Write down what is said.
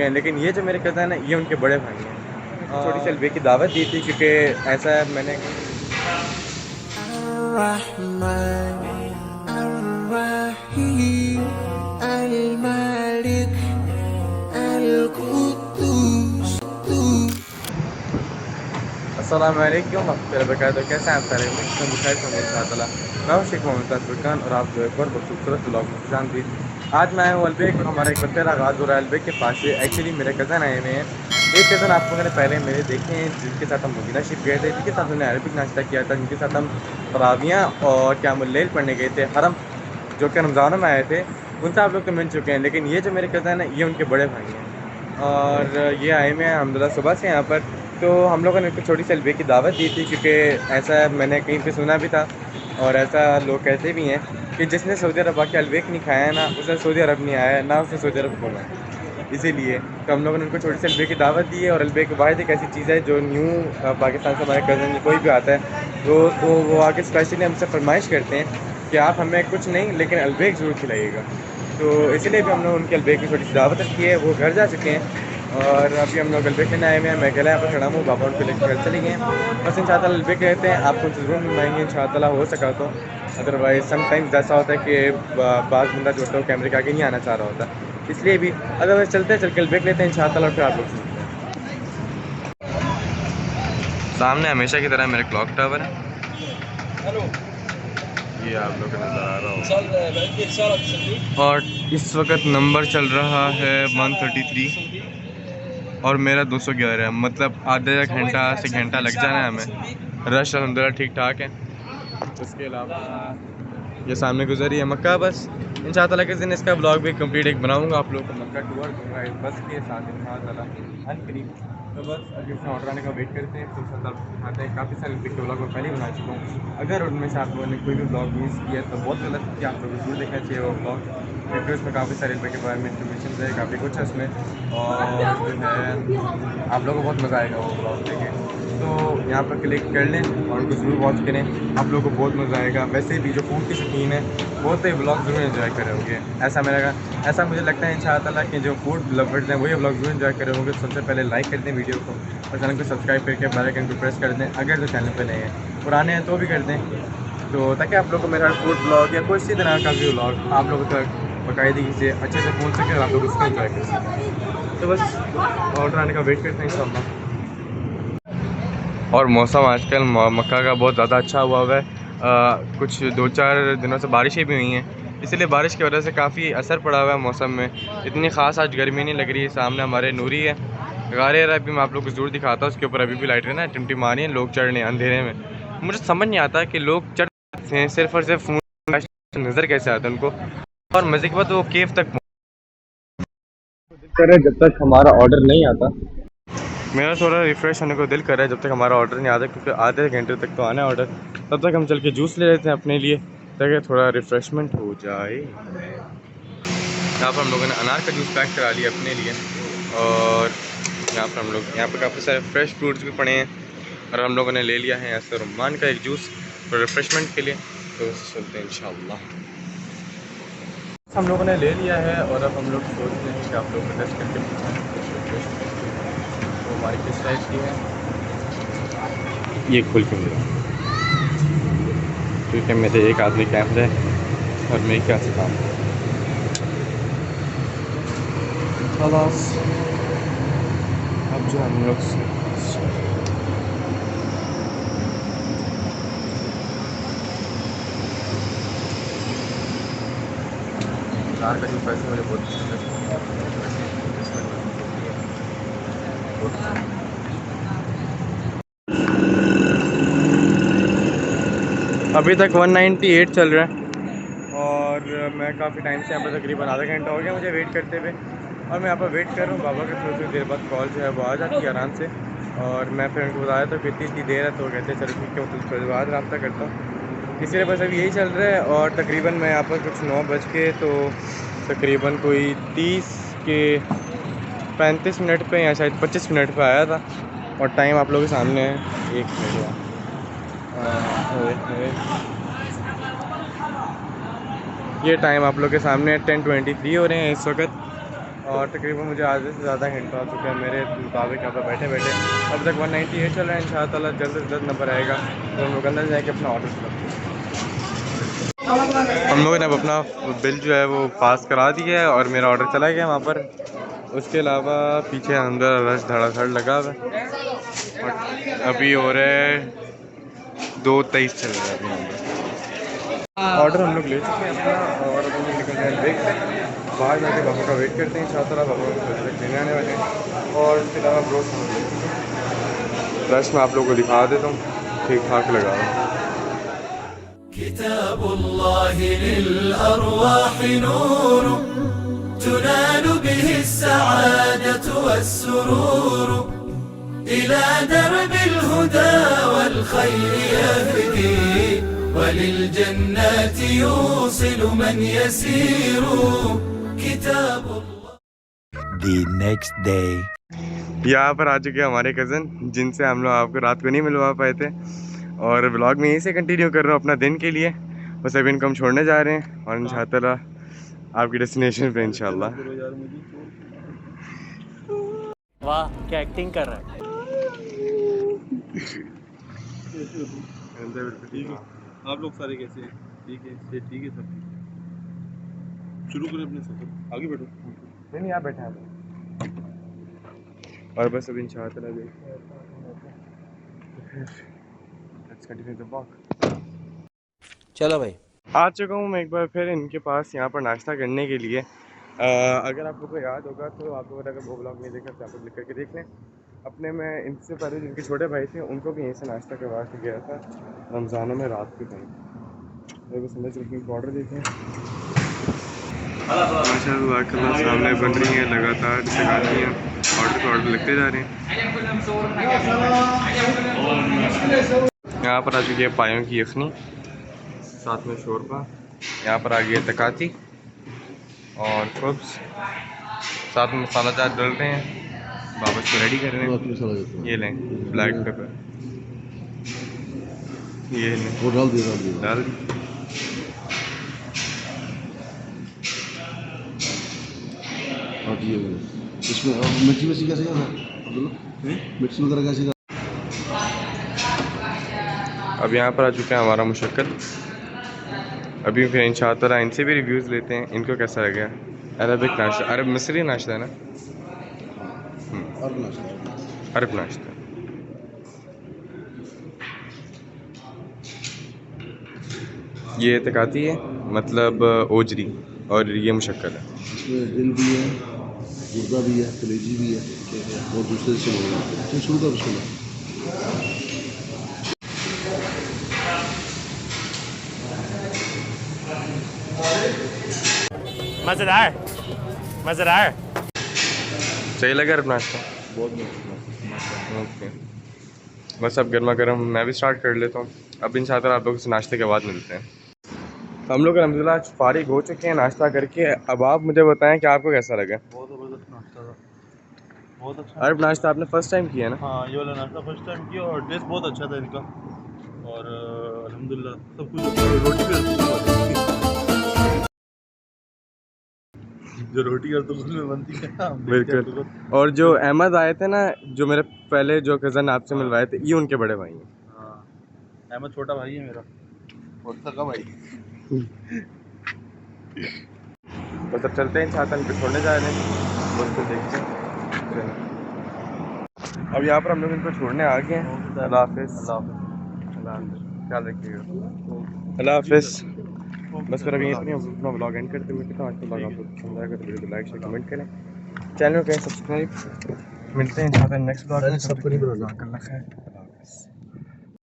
लेकिन ये जो मेरे कज़न है ये उनके बड़े भाई हैं। छोटी सी अलवे की दावत दी थी क्योंकि ऐसा मैंने अस्सलामुअलैकुम वरहमतुल्लाहि वबरकातुहू। कैसे हैं आप सारे? मैं बुखार से इंशाअल्लाह। मैं हूं शेख मोहम्मद फुरकान और आप जो एक और खूबसूरत ब्लॉग में खुशामदीद। आज मैं आया हूँ अलबेक। हमारा एक बच्चा आगाज़ हो रहा है अलबेक के पास से। एक्चुअली मेरे कज़न आए हुए हैं। एक कज़न आपको मैंने पहले मेरे देखे हैं जिनके साथ हम मदीना शिप गए थे, जिनके साथ हमने अरबिक नाश्ता किया था, जिनके साथ हम तरावियाँ और क़यामुल लैल पढ़ने गए थे हरम, जो कि रमज़ानों में आए थे। उनसे आप लोग तो मिल चुके हैं, लेकिन ये जो मेरे कज़न है ये उनके बड़े भाई हैं और ये आए हुए हैं अल्हम्दुलिल्लाह सुबह से यहाँ पर। तो हम लोगों ने उनको छोटी सी अलवे की दावत दी थी क्योंकि ऐसा मैंने कहीं पे सुना भी था और ऐसा लोग कहते भी हैं कि जिसने सऊदी अरब आके अलवेक नहीं खाया है ना, उसने सऊदी अरब नहीं आया है, ना उसने सऊदी अरब घूमा है। इसीलिए तो हम लोगों ने उनको छोटी सी अलवे की दावत दी है। और अलवेक वाहिद एक ऐसी चीज़ है जो न्यू पाकिस्तान से हमारे कज़न कोई भी आता है तो वो आके स्पेशली हमसे फरमाइश करते हैं कि आप हमें कुछ नहीं लेकिन अलवेक ज़रूर खिलाइएगा। तो इसलिए भी हम लोग उनके अलबेक की छोटी सी दावत रखी है। वो घर जा चुके हैं और अभी हम लोग अलबेक लेने आए हुए हैं। मैं अकेला यहाँ पर खड़ा हूँ, पापा उनको लेकर घर चले गए हैं। बस इंशाअल्लाह अलबेक रहते हैं, आपको उनसे ज़रूर मिलवाएंगे इंशाअल्लाह हो सका तो। अदरवाइज़ समटाइम्स ऐसा होता है कि बाज़ बंदा जो होता है वो कैमरे के आगे नहीं आना चाह रहा होता, इसलिए भी। अदरवाइज़ चलते हैं, चल के अलबेक लेते हैं इंशाअल्लाह और फिर आप लोग सुनते हैं। सामने हमेशा की तरह मेरे क्लॉक टावर है, ये आप लोग का नज़र आ रहा होगा। और इस वक्त नंबर चल रहा है 133 और मेरा 211 है, मतलब आधे घंटा से घंटा लग जाना है हमें। रश अलहमदिल्ला ठीक ठाक है। उसके अलावा ये सामने गुजरी है मक्का बस। इंशाअल्लाह किस दिन इसका ब्लॉग भी कंप्लीट एक बनाऊंगा, आप लोगों को मक्का टूर दूंगा इस बस के साथ इंशाअल्लाह अनकरीब। तो बस अभी उसमें ऑर्डर आने का वेट करते हैं, फिर इंशाअल्लाह दिखाते हैं। काफ़ी सारे पिक के ब्लॉग मैं पहले ही बना चुका हूँ। अगर उनमें से आप लोगों ने कोई भी ब्लॉग मिस किया तो बहुत गलत है कि आप लोगों को जरूर देखना चाहिए वो ब्लॉग, क्योंकि उसमें काफ़ी सारे रुपये के बारे में इन्फॉर्मेशन है, काफ़ी कुछ है उसमें। और जो है आप लोगों को बहुत मज़ा आएगा वो ब्लॉग देखें। तो यहाँ पर क्लिक कर लें और उनको ज़रूर वॉच करें, आप लोगों को बहुत मज़ा आएगा। वैसे भी जो फूड की शौकीन है वो तो ये ब्लॉग ज़रूर एंजॉय करेंगे, ऐसा मुझे लगता है इंशाअल्लाह कि जो फूड लवर्स हैं वही ब्लॉग ज़रूर एंजॉय करेंगे। तो सबसे पहले लाइक कर दें वीडियो को और चैनल को सब्सक्राइब करके बेल आइकन को प्रेस कर दें अगर जो चैनल पर नए हैं। पुराने हैं तो भी कर दें, तो ताकि आप लोग को मेरा फूड ब्लॉग या कोई इसी तरह का भी ब्लॉग आप लोगों तक बाकायदगी से अच्छे से पहुँच सके और आप लोग उसको एंजॉय कर सकें। तो बस ऑर्डर आने का वेट करते हैं इंशाअल्लाह। और मौसम आजकल मक्का का बहुत ज़्यादा अच्छा हुआ है। कुछ 2-4 दिनों से बारिशें भी हुई हैं, इसलिए बारिश की वजह से काफ़ी असर पड़ा हुआ है मौसम में। इतनी ख़ास आज गर्मी नहीं लग रही है। सामने हमारे नूरी है, गारे अभी मैं आप लोग को ज़रूर दिखाता हूँ। उसके ऊपर अभी भी लाइट है ना, टिमटिमा आ रही है। लोग चढ़ रहे हैं अंधेरे में। मुझे समझ नहीं आता कि लोग चढ़ते हैं सिर्फ और सिर्फ नज़र कैसे आता है उनको। और मज़े के बाद वो केव तक करे जब तक हमारा ऑर्डर नहीं आता। मेरा थोड़ा रिफ़्रेश होने को दिल कर रहा है जब तक हमारा ऑर्डर नहीं आता, क्योंकि आधे घंटे तक तो आना है ऑर्डर। तब तक हम चल के जूस ले लेते हैं अपने लिए ताकि थोड़ा रिफ़्रेशमेंट हो जाए। यहाँ पर हम लोगों ने अनार का जूस पैक करा लिया अपने लिए और यहाँ पर काफ़ी सारे फ्रेश फ्रूट्स भी पड़े हैं और हम लोगों ने ले लिया है ऐसे रुमान का एक जूस और रिफ़्रेशमेंट के लिए। तो चलते हैं इंशाअल्लाह। हम लोगों ने ले लिया है और अब हम लोग सोचते हैं कि आप लोग को टेस्ट करके बताएं तो हमारी किस टाइप की है। ये खुल के मिला क्योंकि मेरे एक आदमी कैमरा है और मैं क्या से काम खलास। अब जो हम लोग कार का जो पैसे मुझे बहुत पसंद है। अभी तक 198 चल रहा है और मैं काफ़ी टाइम से यहाँ पर तकरीबन आधा घंटा हो गया मुझे वेट करते हुए। और मैं यहाँ पर वेट कर रहा हूँ। बाबा के थोड़ी देर बाद कॉल जो है वो आ जाती है आराम से। और मैं फिर उनको बताया था कि इतनी देर है, तो वो कहते हैं चलो ठीक है मैं थोड़ी देर बाद रब्ता करता हूँ। इसलिए बस अभी यही चल रहा है। और तकरीबन मैं यहाँ पर कुछ 9 बज के तो तकरीबन कोई 30 के 35 मिनट पे या शायद 25 मिनट पे आया था। और टाइम आप लोगों के सामने है, 1 मिनट ये टाइम आप लोग के सामने 10:23 हो रहे हैं इस वक्त। और तकरीबन मुझे आधे से ज़्यादा घंटा हो चुका है मेरे मुताबिक यहाँ पर बैठे बैठे। अब तक 198 चल रहा है, इंशाअल्लाह जल्द से जल्द नंबर आएगा तो हम लोग अंदर जाएंगे अपना ऑर्डर करते हैं। हम लोगों ने अब अपना बिल जो है वो पास करा दिया है और मेरा ऑर्डर चला गया वहाँ पर। उसके अलावा पीछे अंदर रश धड़ाधड़ लगा हुआ है। अभी हो रहा है 2:23 चल रहा है अभी अंदर। ऑर्डर हम लोग ले चुके हैं अपना और अब हम लोग निकल रहे हैं ब्रेक पे। बाहर जाके बाबा का वेट करते हैं, इंशाअल्लाह बाबा को लेने आने वाले हैं। और इसके अलावा ब्रोस रश में आप लोगों को दिखा देता हूँ, ठीक ठाक लगा हुआ है। किताबुल्लाहि लिल-अरवाहि नूर तुनालु बिहि as-सआदतु was-सुरूर इला दरबिल हुदा वल खैर यहदी वलिल-जन्नति यूसिलु मन यसीरु किताबुल्लाह। The next day यहाँ पर आ चुके हैं हमारे कज़न जिनसे हम लोग आपको रात को नहीं मिलवा पाए थे और व्लॉग में यहीं से कंटिन्यू कर रहा हूँ अपना दिन के लिए। बस अभी इनको हम छोड़ने जा रहे हैं और इंशाअल्लाह आपकी डेस्टिनेशन पे इंशाअल्लाह। वाह क्या एक्टिंग कर रहा है। ठीक है, आप लोग सारे कैसे हैं? ठीक है, ठीक है सब। शुरू करें अपने सफर, आगे बैठो। नहीं यहाँ बैठे हैं और बस अभी इंशाअल्लाह चलो भाई आ चुका हूँ मैं एक बार फिर इनके पास यहाँ पर नाश्ता करने के लिए। अगर आप लोगों को याद होगा तो आप लोगों ने अगर वो ब्लॉग नहीं देखा तो आप लोग लिख करके देख लें। अपने मैं इनसे पहले जिनके छोटे भाई थे उनको भी यहीं से नाश्ता करवा के गया था रमज़ानों में रात के टाइम। मेरे को समझ रखने को ऑर्डर देते हैं माशाअल्लाह सामने बन रही हैं लगातार चकातियाँ, ऑर्डर लिखते जा रहे हैं। यहाँ पर आ चुकी है पायों की यखनी, साथ में शोरबा। यहाँ पर आ गई है तकाती और क्रब्स, साथ में मसाला चाट डल रहे हैं। बाबा इसको रेडी कर रहे हैं। ये लें ब्लैक पेपर, ये लें वो डाल दी इसमें मिर्ची वैसी कैसे मिर्ची वगैरह कैसे। अब यहाँ पर आ चुका है हमारा मुशक्कल। अभी फिर इंशाअल्लाह इनसे भी रिव्यूज़ लेते हैं इनको कैसा लगा। अरबिक नाश्ता, अरब मिस्री नाश्ता है ना, अरब नाश्ता। ये तकाती है मतलब ओजरी और ये मुशक्कल है। इसमें दिल भी है, गुर्दा भी है, कलेजी भी है और दूसरे से शुरू का बिस्मिल्लाह। मज़ेदार मज़ेदार। सही लगा अरब नाश्ता बहुत ओके। बस अब गर्मा गर्म मैं भी स्टार्ट कर लेता हूँ। अब इंशाअल्लाह आप लोगों से नाश्ते के बाद मिलते हैं। हम लोग अल्हम्दुलिल्लाह आज फारिग हो चुके हैं नाश्ता करके। अब आप मुझे बताएं कि आपको कैसा लगा। बहुत ज़बरदस्त नाश्ता था, बहुत अच्छा। अरब नाश्ता आपने फ़र्स्ट टाइम किया ना? हाँ, ये वाला नाश्ता फर्स्ट टाइम किया और टेस्ट बहुत अच्छा था इनका। और अल्हम्दुलिल्लाह सब कुछ। रोटी भी जो रोटी और तुलसी में बनती है बिल्कुल। और जो अहमद आए थे ना, जो मेरे पहले जो कज़न आपसे मिलवाए थे, ये उनके बड़े भाई हैं। हाँ, अहमद छोटा भाई है मेरा और सगा भाई। बस अब चलते हैं इंशाअल्लाह, इनको छोड़ने जा रहे हैं, उसको देखते हैं। अब यहाँ पर हम लोग इनको छोड़ने आ गए हैं। अल्लाह हाफ़िज़। ख्याल रखिएगा। अल्लाह हाफ़िज़। बस फिर अभी इतनी अपना ब्लॉग एंड करते हुए कितना अच्छा ब्लॉग आपको पसंद आएगा तो वीडियो को लाइक शेयर कमेंट करें, चैनल को सब्सक्राइब। मिलते हैं इंशाअल्लाह नेक्स्ट ब्लॉग में।